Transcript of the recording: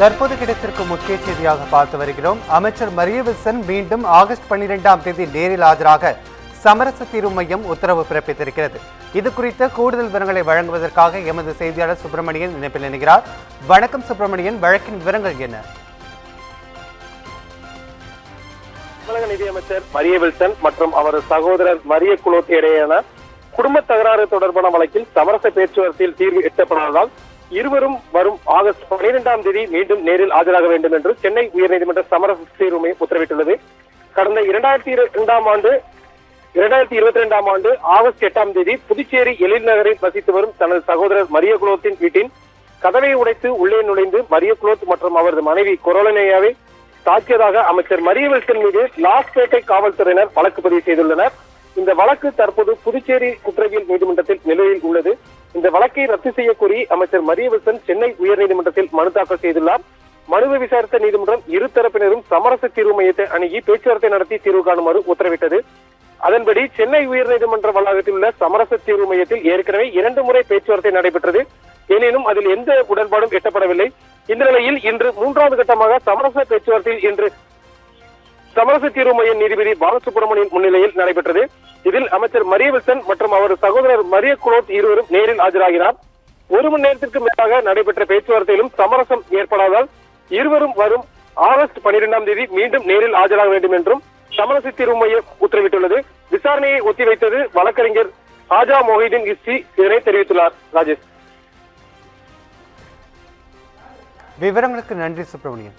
தற்போது கிடைத்திருக்கும் முக்கிய செய்தியாக பார்த்து வருகிறோம். அமைச்சர் மரிய வில்சன் மீண்டும் ஆகஸ்ட் 12ஆம் தேதி நேரில் ஆஜராக சமரச தீர்வு மையம் உத்தரவு பிறப்பித்திருக்கிறது. இது குறித்த கூடுதல் விவரங்களை வழங்குவதற்காக எமது செய்தியாளர் சுப்பிரமணியன் இணைப்பில் இணைகிறார். வணக்கம் சுப்பிரமணியன், வழக்கின் விவரங்கள் என்ன? தமிழக நிதியமைச்சர் மரிய வில்சன் மற்றும் அவரது சகோதரர் மரிய குலோத் இடையேயான குடும்ப தகராறு தொடர்பான வழக்கில் சமரச பேச்சுவார்த்தையில் தீர்வு எட்டப்படாததால் இருவரும் வரும் ஆகஸ்ட் 12ஆம் தேதி மீண்டும் நேரில் ஆஜராக வேண்டும் என்று சென்னை உயர்நீதிமன்ற சமரச தீர்வு மையம் உத்தரவிட்டுள்ளது. கடந்த 2022ஆம் ஆண்டு ஆகஸ்ட் 8ஆம் தேதி புதுச்சேரி எழில் நகரில் வசித்து வரும் தனது சகோதரர் மரிய குலோத்தின் வீட்டின் கதவை உடைத்து உள்ளே நுழைந்து மரிய குலோத் மற்றும் அவரது மனைவி கொரோலினாவை தாக்கியதாக அமைச்சர் மரிய வில்சன் மீது லாஸ்பேட்டை காவல்துறையினர் வழக்கு பதிவு செய்துள்ளனர். இந்த வழக்கு தற்போது புதுச்சேரி குற்றவியல் நீதிமன்றத்தில் நிலுவையில் உள்ளது. இந்த வழக்கை ரத்து செய்ய கோரி அமைச்சர் மரிய வில்சன் சென்னை உயர்நீதிமன்றத்தில் மனு தாக்கல் செய்துள்ளார். மனுவை விசாரித்த நீதிமன்றம் இரு தரப்பினரும் சமரச தீர்வு மையத்தை அணுகி பேச்சுவார்த்தை நடத்தி தீர்வு காணுமாறு உத்தரவிட்டது. அதன்படி சென்னை உயர்நீதிமன்ற வளாகத்தில் உள்ள சமரச தீர்வு மையத்தில் ஏற்கனவே 2 முறை பேச்சுவார்த்தை நடைபெற்றது. எனினும் அதில் எந்த உடன்பாடும் எட்டப்படவில்லை. இந்த நிலையில் இன்று 3வது கட்டமாக சமரச பேச்சுவார்த்தையில் இன்று சமரச தீர்வு மைய நீதிபதி பாலசுப்ரமணியன் முன்னிலையில் நடைபெற்றது. இதில் அமைச்சர் மரிய வில்சன் மற்றும் அவரது சகோதரர் மரிய குலோத் இருவரும் நேரில் ஆஜராகினார். 1 மணி நேரத்திற்கு மேலாக நடைபெற்ற பேச்சுவார்த்தையிலும் சமரசம் ஏற்படாததால் இருவரும் வரும் ஆகஸ்ட் 12ஆம் தேதி மீண்டும் நேரில் ஆஜராக வேண்டும் என்றும் சமரச தீர்வு மையம் உத்தரவிட்டுள்ளது. விசாரணையை ஒத்திவைத்தது வழக்கறிஞர் ஆஜா மொஹிதீன் கிஸ்தி இதனை தெரிவித்துள்ளார். ராஜேஷ், விவரங்களுக்கு நன்றி சுப்பிரமணியன்.